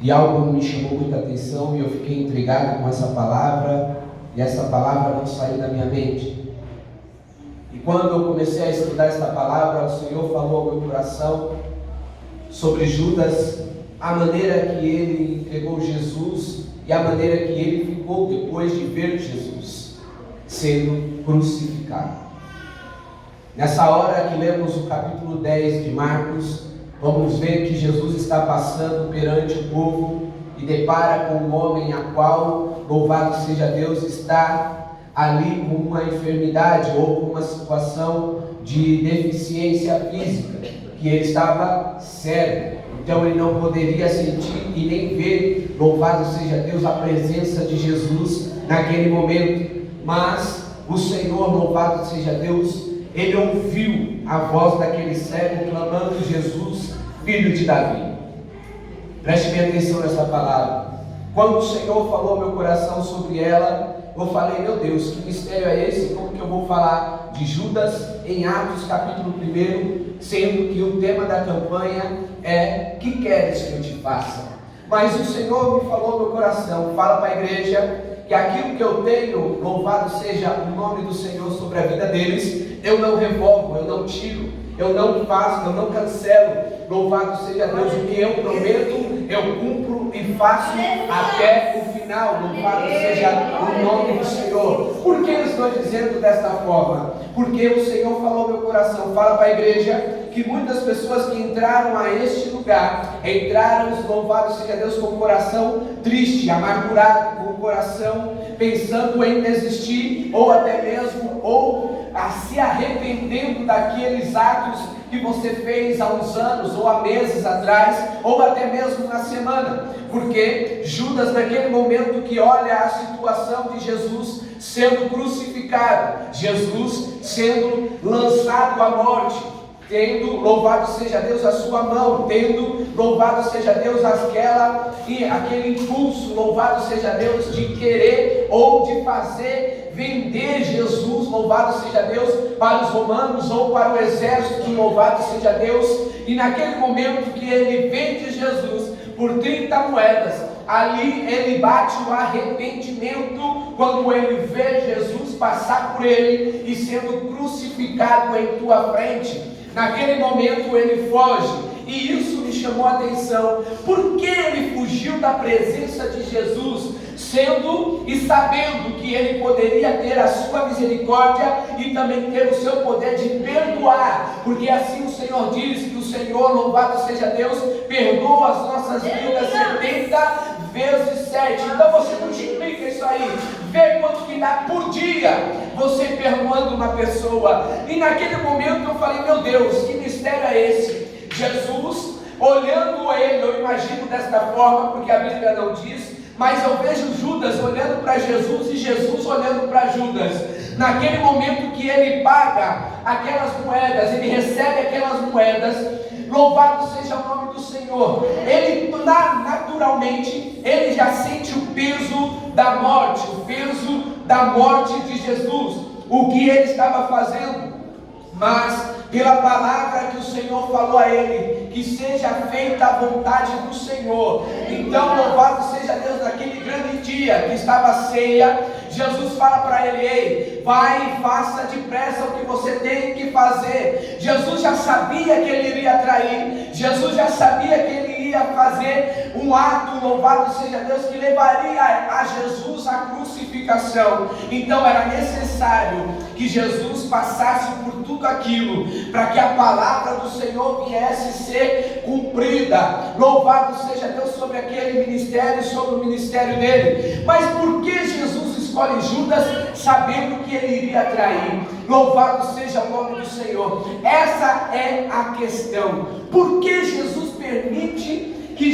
E algo me chamou muita atenção e eu fiquei intrigado com essa palavra, e essa palavra não saiu da minha mente. E quando eu comecei a estudar essa palavra, o Senhor falou ao meu coração sobre Judas, a maneira que ele entregou Jesus e a maneira que ele ficou depois de ver Jesus sendo crucificado. Nessa hora que lemos o capítulo 10 de Marcos, vamos ver que Jesus está passando perante o povo e depara com um homem a qual, louvado seja Deus, está ali com uma enfermidade ou com uma situação de deficiência física, que ele estava cego, então ele não poderia sentir e nem ver, louvado seja Deus, a presença de Jesus naquele momento. Mas o Senhor, louvado seja Deus, ele ouviu a voz daquele cego clamando: Jesus, filho de Davi. Preste bem atenção nessa palavra. Quando o Senhor falou ao meu coração sobre ela, eu falei: meu Deus, que mistério é esse? Como que eu vou falar de Judas em Atos capítulo 1, sendo que o tema da campanha é: que queres que eu te faça? Mas o Senhor me falou ao meu coração: fala para a igreja que aquilo que eu tenho, louvado seja o nome do Senhor sobre a vida deles, eu não revogo, eu não tiro, eu não faço, eu não cancelo. Louvado seja Deus, o que eu prometo, eu cumpro e faço até o final. Louvado seja o nome do Senhor. Por que eu estou dizendo desta forma? Porque o Senhor falou ao meu coração, fala para a igreja, que muitas pessoas que entraram a este lugar, entraram, louvado seja Deus, com o coração triste, amargurado, com o coração pensando em desistir, ou até mesmo, se arrependendo daqueles atos que você fez há uns anos, ou há meses atrás, ou até mesmo na semana, porque Judas, naquele momento que olha a situação de Jesus sendo crucificado, Jesus sendo lançado à morte, tendo, louvado seja Deus, a sua mão, tendo, louvado seja Deus, aquele impulso, louvado seja Deus, de querer ou de fazer vender Jesus, louvado seja Deus, para os romanos ou para o exército, louvado seja Deus. E naquele momento que ele vende Jesus por 30 moedas, ali ele bate o arrependimento quando ele vê Jesus passar por ele e sendo crucificado em tua frente. Naquele momento ele foge, e isso me chamou a atenção. Por que ele fugiu da presença de Jesus, sendo e sabendo que ele poderia ter a sua misericórdia e também ter o seu poder de perdoar? Porque assim o Senhor diz que o Senhor, louvado seja Deus, perdoa as nossas vidas 70 vezes 7. Então você multiplica isso aí, vê quanto que dá por dia você perdoando uma pessoa. E naquele momento eu falei: meu Deus, que mistério é esse? Jesus, olhando ele, eu imagino desta forma, porque a Bíblia não diz, mas eu vejo Judas olhando para Jesus e Jesus olhando para Judas. Naquele momento que ele paga aquelas moedas, ele recebe aquelas moedas, louvado seja o nome do Senhor, ele naturalmente, ele já sente o peso da morte, o peso da morte de Jesus, o que ele estava fazendo. Mas pela palavra que o Senhor falou a ele, que seja feita a vontade do Senhor. Então louvado seja Deus, naquele grande dia que estava a ceia, Jesus fala para ele: ei, vai e faça depressa o que você tem que fazer. Jesus já sabia que ele iria trair, Jesus já sabia que ele ia fazer um ato, louvado seja Deus, que levaria a Jesus à crucificação. Então era necessário que Jesus passasse por tudo aquilo, para que a palavra do Senhor viesse ser cumprida. Louvado seja Deus sobre aquele ministério, sobre o ministério dele. Mas por que Jesus escolhe Judas sabendo que ele iria trair? Louvado seja o nome do Senhor. Essa é a questão. Por que Jesus permite que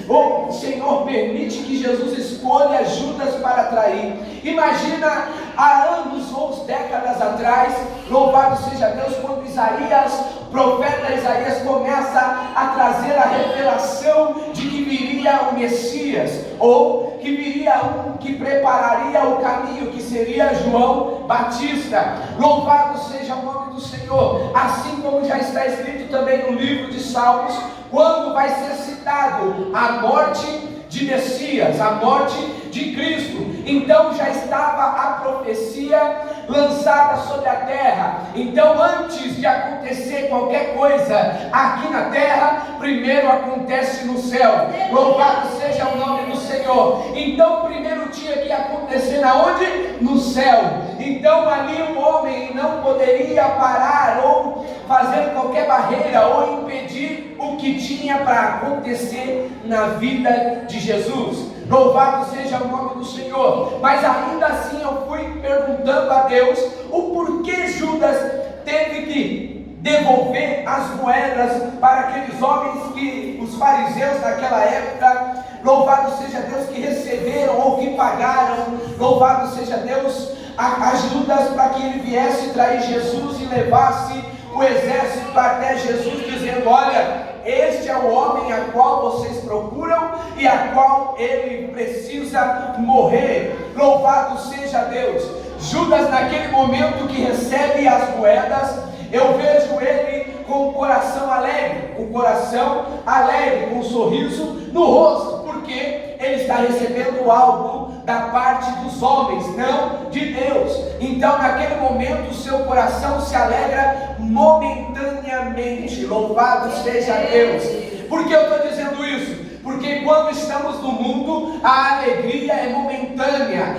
o Senhor permite que Jesus escolha Judas para trair? Imagina há anos ou décadas atrás, louvado seja Deus, quando o profeta Isaías começa a trazer a revelação de que viria o Messias, ou que viria um que prepararia o caminho, que seria João Batista. Louvado seja o nome do Senhor. Assim como já está escrito também no livro de Salmos, quando vai ser citado a morte de Messias, a morte de Cristo. Então já estava a profecia lançada sobre a terra. Então, antes de acontecer qualquer coisa aqui na terra, primeiro acontece no céu. Louvado seja o nome do Senhor. Então, primeiro tinha que acontecer aonde? No céu. Então, ali o homem não poderia parar ou fazer qualquer barreira ou impedir o que tinha para acontecer na vida de Jesus. Louvado seja o nome do Senhor. Mas ainda assim eu fui perguntando a Deus o porquê Judas teve que devolver as moedas para aqueles homens, que os fariseus naquela época, louvado seja Deus, que receberam ou que pagaram, louvado seja Deus, a Judas, para que ele viesse trair Jesus e levasse o exército até Jesus, dizendo: olha, este é o homem a qual vocês procuram e a qual ele precisa morrer. Louvado seja Deus. Judas, naquele momento que recebe as moedas, eu vejo ele com o coração alegre, com um sorriso no rosto, porque ele está recebendo algo da parte dos homens, não de Deus. Então, naquele momento, o seu coração se alegra momentaneamente. Louvado seja Deus. Por que eu estou dizendo isso? Porque quando estamos no mundo, a alegria é momentânea.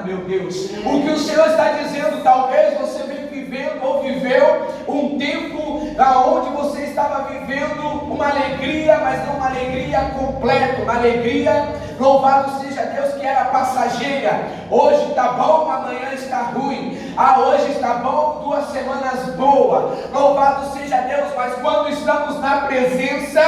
Meu Deus, o que o Senhor está dizendo, talvez você venha vivendo ou viveu um tempo onde você estava vivendo uma alegria, mas não uma alegria completa, uma alegria, louvado seja Deus, que era passageira. Hoje está bom, amanhã está ruim. Hoje está bom, 2 semanas boa. Louvado seja Deus. Mas quando estamos na presença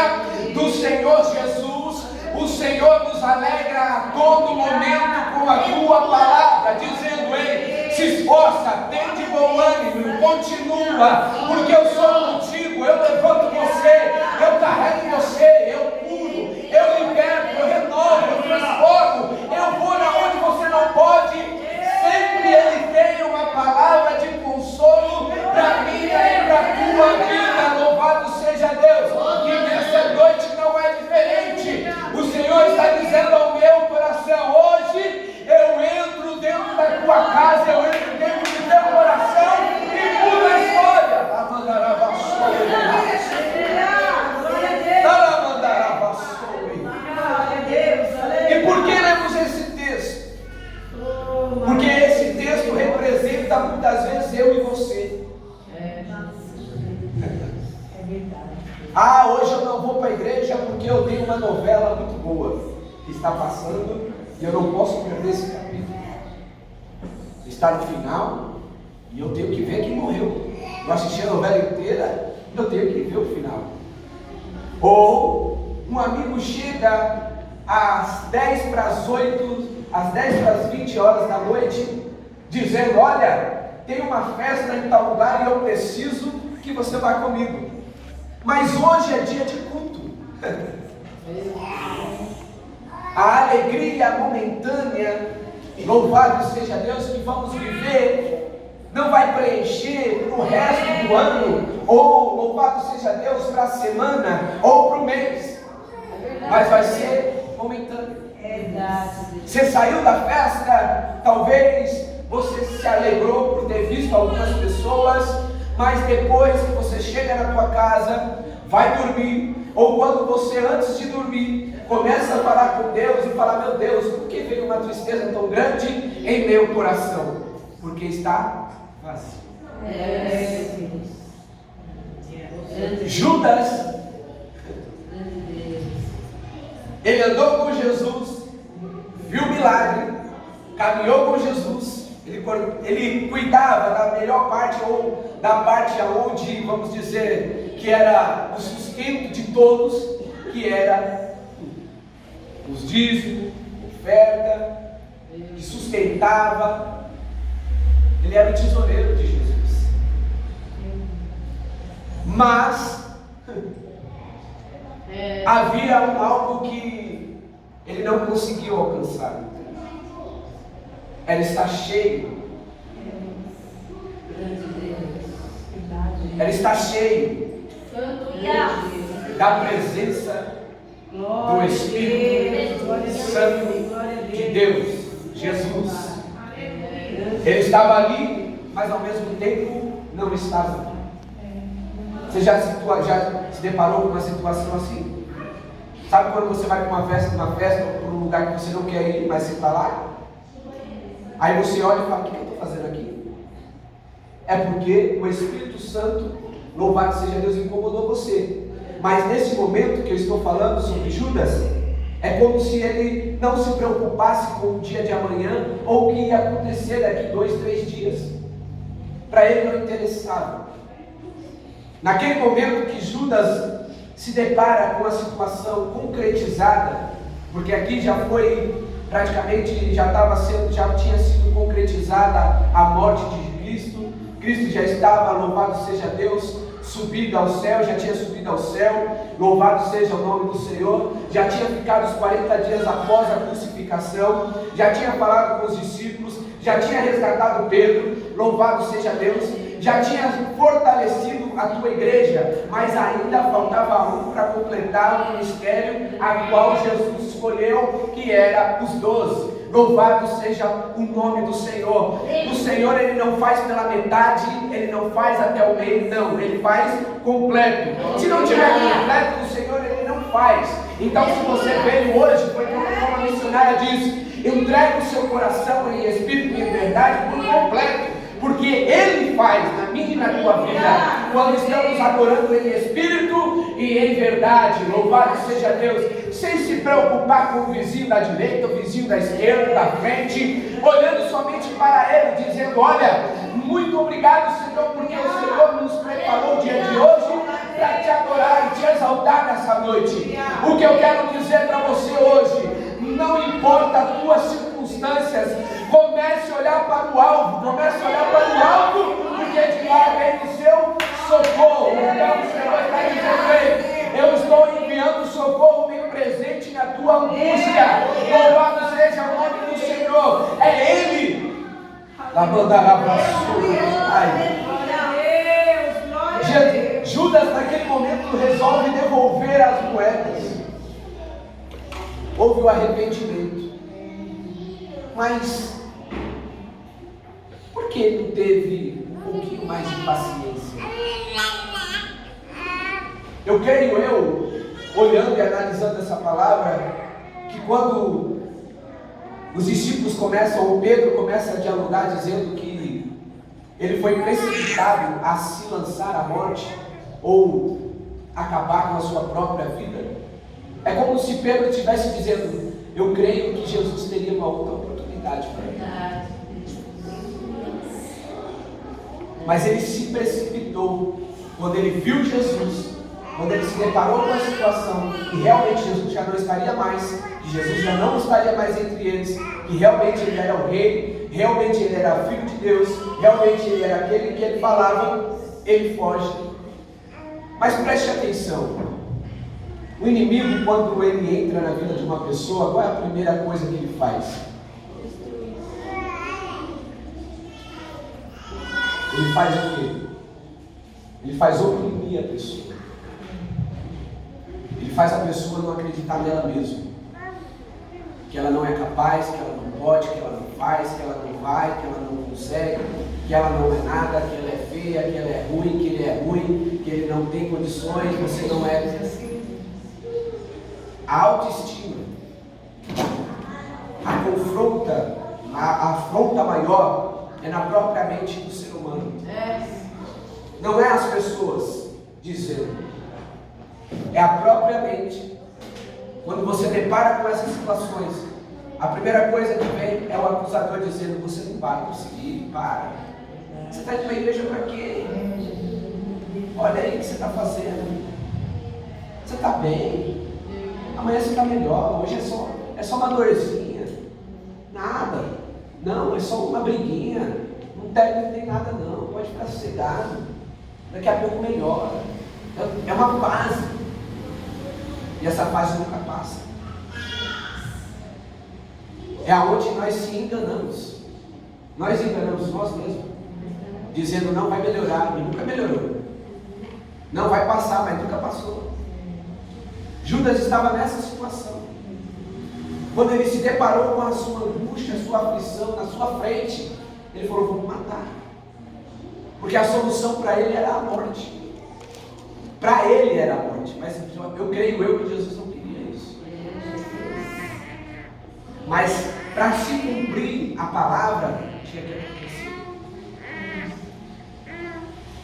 do Senhor Jesus, o Senhor nos alegra a todo momento com a tua palavra, dizendo: ei, se esforça, tem de bom ânimo, continua, porque eu sou contigo, eu levanto você, eu carrego você, eu curo, eu liberto, eu renovo, eu transformo, eu vou na onde você não pode. Sempre Ele tem uma palavra de consolo para minha e para a tua vida. Louvado seja Deus. E nessa noite não é diferente. O Senhor está dizendo ao meu coração: hoje eu entro dentro da tua casa, eu entro dentro do teu coração e mudo a história. E por que lemos esse texto? Porque esse texto representa muitas vezes eu e você. Hoje eu não vou para a igreja porque eu tenho uma novela muito boa que está passando e eu não posso perder esse capítulo. Está no final e eu tenho que ver quem morreu. Eu assisti a novela inteira e eu tenho que ver o final. Ou um amigo chega às 10 para as 8, às 10 para as 20 horas da noite, dizendo: olha, tem uma festa em tal lugar e eu preciso que você vá comigo. Mas hoje é dia de culto. A alegria momentânea, louvado seja Deus, que vamos viver, não vai preencher para o resto do ano, ou louvado seja Deus, para a semana ou para o mês, mas vai ser momentâneo. Você saiu da festa, talvez você se alegrou por ter visto algumas pessoas, mas depois que você chega na tua casa, vai dormir, ou quando você antes de dormir começa a falar com Deus e falar: meu Deus, por que veio uma tristeza tão grande em meu coração? Porque está vazio. Judas, ele andou com Jesus, viu o milagre, caminhou com Jesus, ele cuidava da melhor parte, ou da parte aonde, vamos dizer, que era o sustento de todos, que era os dízimos, oferta, que sustentava. Ele era o tesoureiro de Jesus. Mas havia algo que ele não conseguiu alcançar. Ela está cheia. Ela está cheia da presença do Espírito Santo de Deus, Jesus. Ele estava ali, mas ao mesmo tempo não estava. Você já se deparou com uma situação assim? Sabe quando você vai para uma festa ou para um lugar que você não quer ir, mas você está lá? Aí você olha e fala: o que eu estou fazendo aqui? É porque o Espírito Santo, louvado seja Deus, incomodou você. Mas nesse momento que eu estou falando sobre Judas, é como se ele não se preocupasse com o dia de amanhã ou o que ia acontecer daqui 2, 3 dias. Para ele não interessava. Naquele momento que Judas se depara com a situação concretizada, porque aqui já foi praticamente, já tinha sido concretizada a morte de Cristo. Cristo já estava, louvado seja Deus, subido ao céu, já tinha subido ao céu, louvado seja o nome do Senhor, já tinha ficado os 40 dias após a crucificação, já tinha falado com os discípulos, já tinha resgatado Pedro, louvado seja Deus, já tinha fortalecido a tua igreja, mas ainda faltava um para completar o ministério a qual Jesus escolheu, que era os 12. Louvado seja o nome do Senhor. O Senhor, Ele não faz pela metade, Ele não faz até o meio, não, Ele faz completo. Se não tiver completo, o Senhor, Ele não faz. Então, se você veio hoje, foi como a missionária disse: entregue o seu coração em espírito e em verdade por completo, porque Ele faz na minha e na tua vida, quando estamos adorando em espírito e em verdade. Louvado seja Deus. Sem se preocupar com o vizinho da direita, o vizinho da esquerda, da frente, olhando somente para Ele, dizendo: olha, muito obrigado, Senhor, porque o Senhor nos preparou o dia de hoje para te adorar e te exaltar nessa noite. O que eu quero dizer para você hoje: não importa as tuas circunstâncias, comece a olhar para o alvo, porque de lá vem o seu socorro. Então o Senhor está dizendo: eu estou enviando socorro bem presente na tua angústia. Louvado seja o nome do Senhor. É Ele. Judas naquele momento resolve devolver as moedas. Houve o arrependimento. Mas por que ele teve um pouquinho mais de paciência? Eu creio, olhando e analisando essa palavra, que quando os discípulos ou Pedro começa a dialogar dizendo que ele foi precipitado a se lançar à morte ou acabar com a sua própria vida, é como se Pedro estivesse dizendo: eu creio que Jesus teria uma outra oportunidade para ele. Mas ele se precipitou quando ele viu Jesus, quando ele se deparou com a situação, que realmente Jesus já não estaria mais, que Jesus já não estaria mais entre eles, que realmente ele era o rei, realmente ele era filho de Deus, realmente ele era aquele que ele falava, ele foge. Mas preste atenção: o inimigo, quando ele entra na vida de uma pessoa, qual é a primeira coisa que ele faz? Ele faz o quê? Ele faz oprimir a pessoa. Ele faz a pessoa não acreditar nela mesma, que ela não é capaz, que ela não pode, que ela não faz, que ela não vai, que ela não consegue, que ela não é nada, que ela é feia, que ela é ruim, que ele é ruim, que ele não tem condições, você não é. A autoestima, a afronta maior é na própria mente do ser humano. Não é as pessoas dizendo, é a própria mente. Quando você depara com essas situações, a primeira coisa que vem é o acusador dizendo: você não vai conseguir, para. Você está indo para a igreja para quê? Olha aí o que você está fazendo. Você está bem. Amanhã você está melhor. Hoje é só uma dorzinha. Nada. Não, é só uma briguinha. Não tem nada não. Pode ficar sossegado. Daqui a pouco melhora. É uma fase. E essa fase nunca passa. é aonde nós se enganamos. Nós enganamos nós mesmos, dizendo não vai melhorar, e nunca melhorou. Não vai passar, mas nunca passou. Judas estava nessa situação. Quando ele se deparou com a sua angústia, a sua aflição na sua frente, ele falou: vou me matar. Porque a solução para ele era a morte. Para ele era a morte. Mas eu creio que Jesus não queria isso. Mas para se cumprir a palavra, tinha que acontecer.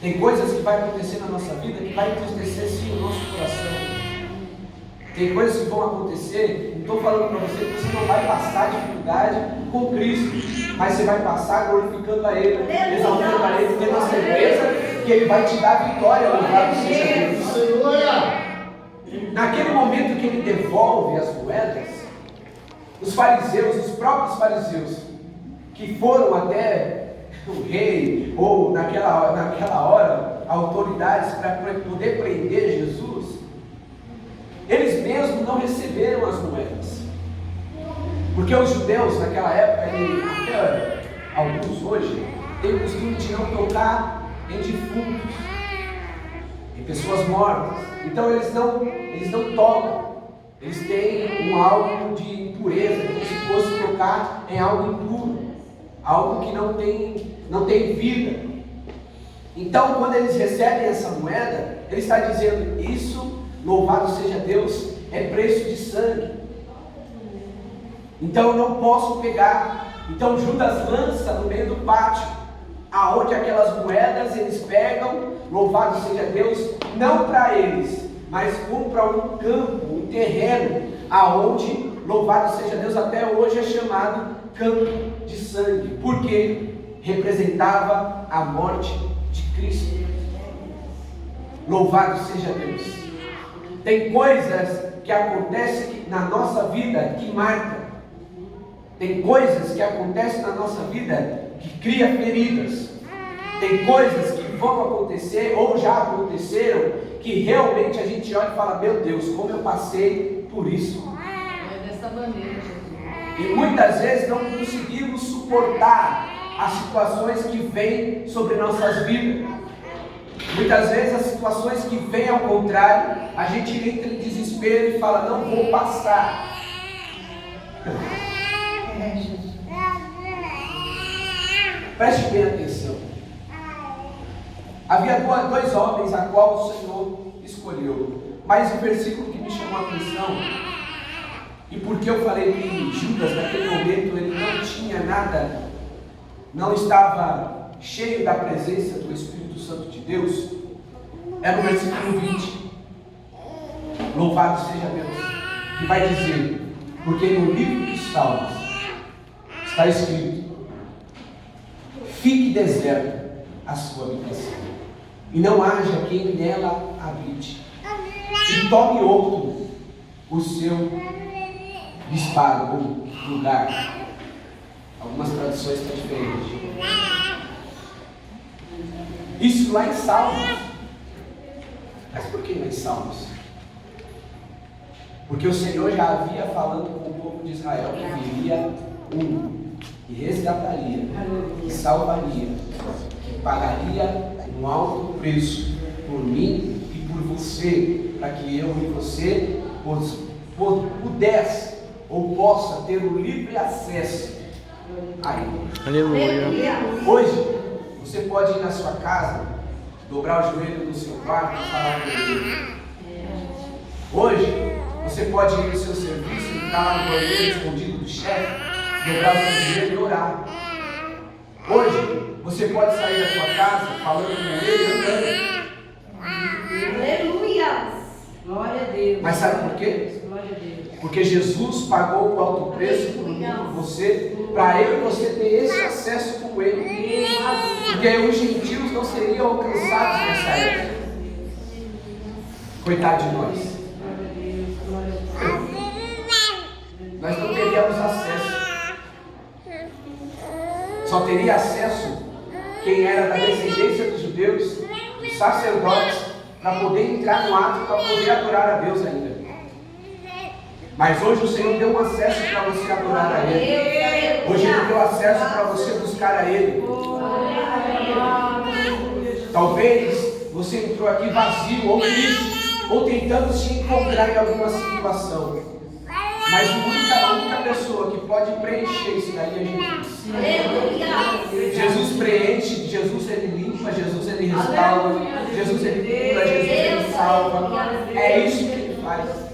Tem coisas que vai acontecer na nossa vida que vai entristecer sim o nosso coração. Tem coisas que vão acontecer, não estou falando para você que você não vai passar dificuldade com Cristo, mas você vai passar glorificando a Ele, exaltando a Ele, tendo a certeza que Ele vai te dar vitória, louvado seja Deus. Naquele momento que Ele devolve as moedas, os fariseus, os próprios fariseus, que foram até o rei, ou naquela hora, autoridades para poder prender Jesus, eles mesmos não receberam as moedas. Porque os judeus naquela época, e até alguns hoje, têm o costume de não tocar em defuntos, em pessoas mortas. Então eles não tocam. Eles têm algo de impureza, como se fosse tocar em algo impuro, algo que não tem vida. Então quando eles recebem essa moeda, ele está dizendo: isso, louvado seja Deus, é preço de sangue. Então eu não posso pegar. Então Judas lança no meio do pátio, aonde aquelas moedas eles pegam, louvado seja Deus, não para eles, mas como para um campo, um terreno, aonde, louvado seja Deus, até hoje é chamado campo de sangue, porque representava a morte de Cristo. Louvado seja Deus. Tem coisas que acontecem na nossa vida que marcam. Tem coisas que acontecem na nossa vida que cria feridas. Tem coisas que vão acontecer ou já aconteceram que realmente a gente olha e fala: meu Deus, como eu passei por isso. É dessa maneira, Jesus. E muitas vezes não conseguimos suportar as situações que vêm sobre nossas vidas. Muitas vezes as situações que vêm ao contrário, a gente entra em desespero e fala: não vou passar. Preste bem atenção. Havia dois homens a qual o Senhor escolheu. Mas o versículo que me chamou a atenção, e porque eu falei que Judas naquele momento ele não tinha nada, não estava cheio da presença do Espírito Santo de Deus, é no versículo 20. Louvado seja Deus, que vai dizer: porque no livro dos Salmos está escrito: fique deserta a sua habitação, e não haja quem nela habite, e tome outro o seu disparo, ou lugar. Algumas traduções estão diferentes. Isso lá em Salmos. Mas por que lá em Salmos? Porque o Senhor já havia falando com o povo de Israel que viria um, que resgataria, que salvaria, que pagaria um alto preço por mim e por você, para que eu e você pudesse ou possa ter o livre acesso a Ele. Aleluia. Hoje, você pode ir na sua casa, dobrar o joelho no seu quarto e falar com Ele. Hoje, você pode ir no seu serviço, entrar lá no banheiro escondido do chefe, dobrar o seu joelho e orar. Hoje, você pode sair da sua casa falando com Ele, andando. Aleluia! Glória a Deus. Mas sabe por quê? Glória a Deus. Porque Jesus pagou o alto preço por mim, por você, para eu e você ter esse acesso com Ele. Porque os gentios não seriam alcançados nessa época. Coitado de nós. Nós não teríamos acesso. Só teria acesso quem era da descendência dos judeus, os sacerdotes, para poder entrar no ato, para poder adorar a Deus ainda. Mas hoje o Senhor deu um acesso para você adorar a Ele. Hoje Ele deu acesso para você buscar a Ele. Talvez você entrou aqui vazio ou triste, ou tentando se encontrar em alguma situação. Mas a única pessoa que pode preencher isso daí é Jesus. Jesus preenche, Jesus Ele limpa, Jesus Ele restaura, Jesus Ele cura, Jesus Ele salva. É isso que Ele faz.